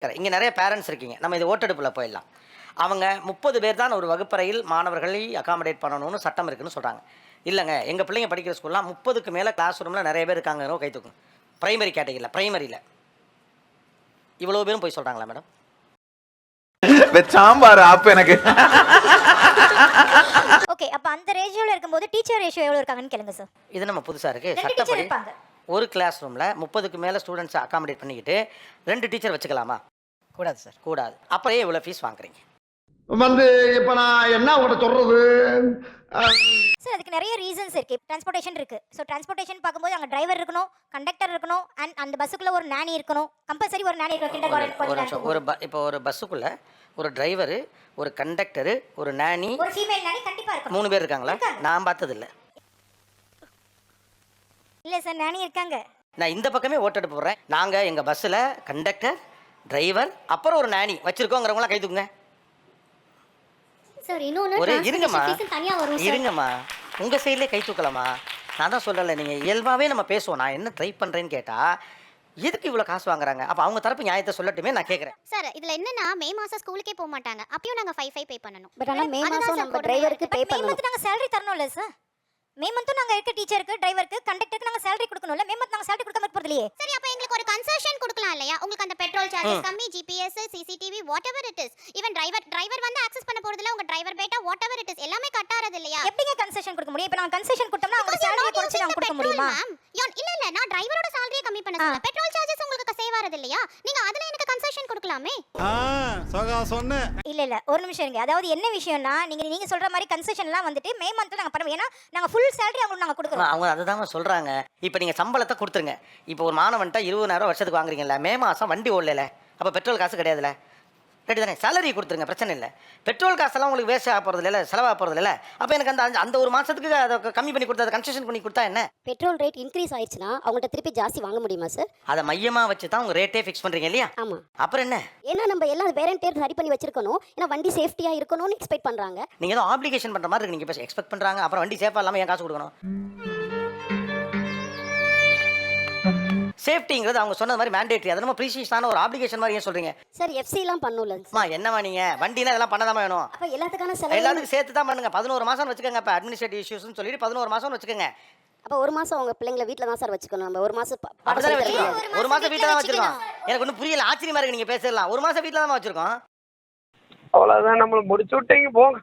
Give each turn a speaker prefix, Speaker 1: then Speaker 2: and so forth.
Speaker 1: இங்கே நிறைய பேரண்ட்ஸ் இருக்கீங்க. நம்ம இது ஓட்டெடுப்பில் போயிடலாம். அவங்க 30 பேர் தான் ஒரு வகுப்பறையில் மாணவர்களை அகாமடேட் பண்ணணும்னு சட்டம் இருக்குன்னு சொல்கிறாங்க. இல்லைங்க, எங்கள் பிள்ளைங்க படிக்கிற ஸ்கூல்லாம் 30க்கு மேலே கிளாஸ் ரூமில் நிறைய பேர் இருக்காங்க. கை தூக்கும். பிரைமரி கேட்டகிரியில், பிரைமரியில் இவ்வளோ பேரும் போய் சொல்கிறாங்களா மேடம்?
Speaker 2: சாம்பார் ஆப் எனக்கு.
Speaker 3: ஓகே, அப்ப அந்த ரேஷியோல இருக்கும்போது டீச்சர் ரேஷியோ எவ்வளவு இருக்காங்கன்னு கேளுங்க சார்.
Speaker 1: இது நம்ம புதுசாக இருக்குது.
Speaker 3: ரெண்டு டீச்சர்
Speaker 1: சட்டப்படி
Speaker 3: இருப்பாங்க.
Speaker 1: ஒரு கிளாஸ் ரூமில் 30க்கு மேலே ஸ்டூடெண்ட்ஸை அகாமடேட் பண்ணிக்கிட்டு 2 டீச்சர் வச்சுக்கலாமா?
Speaker 4: கூடாது சார்.
Speaker 1: கூடாது. அப்புறம் இவ்வளோ ஃபீஸ் வாங்குறீங்க?
Speaker 5: இப்ப நான் என்ன உங்கள்கிட்ட சொல்றது?
Speaker 3: சார் அதுக்கு நிறைய ரீசன்ஸ் இருக்கு. டிரான்ஸ்போர்ட்டேஷன் இருக்கு. ஸோ டிரான்ஸ்போர்ட்டேஷன் பார்க்கும்போது அங்கே டிரைவர் இருக்கணும், கண்டக்டர் இருக்கணும், அண்ட் அந்த பஸ்ஸுக்குள்ள ஒரு நானி இருக்கணும். கம்பல்சரி ஒரு நானி இருக்கணும்.
Speaker 1: ஒரு நிமிஷம். இப்போ ஒரு பஸ்ஸுக்குள்ள ஒரு டிரைவரு, ஒரு கண்டக்டரு, ஒரு நானி,
Speaker 3: ஒரு ஃபீமேல் நானி கண்டிப்பா இருக்கணும்.
Speaker 1: 3 பேர் இருக்காங்களா? நான் பார்த்ததில்ல.
Speaker 3: இல்ல சார், நானி இருக்காங்க.
Speaker 1: நான் இந்த பக்கமே ஓட்டெடுப்பு போடுறேன். நாங்கள் எங்கள் பஸ்ஸில் கண்டக்டர், டிரைவர், அப்புறம் ஒரு நானி வச்சுருக்கோங்கிறவங்களாம் கை தூக்குங்க.
Speaker 6: சார் இன்னொன்னு
Speaker 1: ஒரு இருங்கம்மா,
Speaker 6: தனியா வரும் சார்.
Speaker 1: இருங்கம்மா, உங்கள் சைட்லேயே கை தூக்கலாமா? நான் தான் சொல்லலை, நீங்கள் இயல்பாகவே நம்ம பேசுவோம். நான் என்ன ட்ரை பண்ணுறேன்னு கேட்டால் எதுக்கு இவ்வளோ காசு வாங்குறாங்க? அப்போ அவங்க தரப்பு நியாயத்தை சொல்லட்டுமே, நான் கேட்குறேன்.
Speaker 6: சார் இதுல என்னன்னா மே மாசம் ஸ்கூலுக்கே போக மாட்டாங்க. அப்பயும் நாங்க 5 பே பண்ணனும்.
Speaker 7: பட் ஆனா மே மாசம் நம்ம டிரைவருக்கு பே
Speaker 3: மே
Speaker 7: பண்ணனும்.
Speaker 3: மந்த் நாங்க salary தரணும்ல சார். மே மந்த் நாங்க இருக்க டீச்சருக்கு, டிரைவருக்கு, கண்டக்டருக்கு நாங்க salary கொடுக்கணும்ல. மே மந்த் நாங்க salary கொடுக்காம இருக்க போறது இல்லையே.
Speaker 6: சரி அப்ப எங்களுக்கு ஒரு கன்செஷன் கொடுக்கலாம் இல்லையா? உங்களுக்கு அந்த பெட்ரோல் சார்ஜஸ் கம்மி, GPS, CCTV whatever it is. Even driver வந்து அக்சஸ் பண்ண போறது இல்ல. உங்க டிரைவர் பேட்டா whatever it is எல்லாமே கட்டாரது இல்லையா?
Speaker 3: எப்படிங்க கன்செஷன் கொடுக்க முடியும்? இப்போ நாங்க கன்செஷன் கொடுத்தோம்னா அவங்க salary குறைச்சு நாங்க கொடுக்க முடியுமா?
Speaker 6: இல்ல நான் டிரைவரோட salary கம்மி பண்ண சொல்ல. பெட்ரோல் சார்ஜஸ் உங்களுக்கு சேவ் ஆறது இல்லையா? நீங்க அதுல எனக்கு கன்செஷன் கொடுக்கலாமே.
Speaker 3: இல்ல ஒரு நிமிஷம் இருங்க. அதாவது என்ன விஷயம்னா நீங்க சொல்ற மாதிரி கன்செஷன்லாம் வந்துட்டு மே மந்த்ல நாங்க பண்ணுவோம். ஏன்னா நாங்க ஃபுல் salary அவங்களுக்கு நாங்க கொடுக்குறோம்.
Speaker 1: அவங்க அதுதான் சொல்கிறாங்க. இப்போ நீங்கள் சம்பளத்தை கொடுத்துருங்க. இப்போ ஒரு மாணவன்ட்ட 20,000 வருஷத்துக்கு வாங்குறீங்கல்ல, மே மாதம் வண்டி ஓடல, அப்போ பெட்ரோல் காசு கிடையாதுல்ல, ரெடி தானே? சேலரி கொடுத்துருங்க, பிரச்சனை இல்லை. பெட்ரோல் காசெல்லாம் உங்களுக்கு வேஸ்ட் ஆக போகிறது இல்லை, செலவாக போகிறது இல்லை. அப்போ எனக்கு அந்த ஒரு மாதத்துக்கு அதை கம்மி பண்ணி கொடுத்தா, அதை கன்செஷன் பண்ணி கொடுத்தா என்ன?
Speaker 7: பெட்ரோல் ரேட் இன்க்ரீஸ் ஆயிடுச்சுனா அவங்கள்ட்ட திருப்பி ஜாஸ்தி வாங்க முடியுமா சார்?
Speaker 1: அதை மையமாக வச்சு தான் உங்கள் ரேட்டே ஃபிக்ஸ் பண்ணுறீங்க இல்லையா?
Speaker 7: ஆமா.
Speaker 1: அப்புறம் என்ன?
Speaker 7: ஏன்னா நம்ம எல்லாம் பேரண்டே சரி பண்ணி வச்சிருக்கணும். ஏன்னா வண்டி சேஃப்டியா இருக்கணும்னு எக்ஸ்பெக்ட் பண்றாங்க.
Speaker 1: நீங்கள் ஏதோ ஆப்ளிகேஷன் பண்ணுற மாதிரி நீங்கள் இப்போ எக்ஸ்பெக்ட் பண்ணுறாங்க. அப்புறம் வண்டி சேஃபாக இல்லாமல் ஏன் காசு கொடுக்கணும்? சேஃப்டிங்கிறது அவங்க சொன்னது மாதிரி மேண்டேட்டரி. அது நம்ம ப்ரீசியஸான ஒரு ஆப்ளிகேஷன் மாதிரி ஏன் சொல்றீங்க?
Speaker 7: சார் எஃப்சிலாம் பண்ணனும்ல.
Speaker 1: அம்மா என்னவா நீங்க வண்டினா இதெல்லாம் பண்ணதாமா வேணும்.
Speaker 7: அப்ப எல்லாத்துக்கான செலவு
Speaker 1: எல்லாத்துக்கும் சேர்த்து தான் பண்ணுங்க. 11 மாசம் வச்சுக்கோங்க. அப்ப அட்மினிஸ்ட்ரேட்டிவ் இஷ்யூஸ்னு சொல்லிட்டு 11 மாசம் வச்சுக்கோங்க.
Speaker 7: அப்ப ஒரு மாசம் அவங்க பிள்ளைங்களை வீட்ல தான் சார் வச்சுக்கணும். நம்ம ஒரு மாசம்
Speaker 1: அப்படிதான் வச்சிருக்கோம். ஒரு மாசம் வீட்ல தான் வச்சிருக்கோம். எனக்கு ஒன்றும் புரியல, ஆச்சரியமா இருக்கு நீங்க பேசலாம். ஒரு மாசம் வீட்ல தான் வச்சிருக்கோம்.
Speaker 5: அவ்வளவுதான், நம்மள முடிச்சு விட்டீங்க போங்க.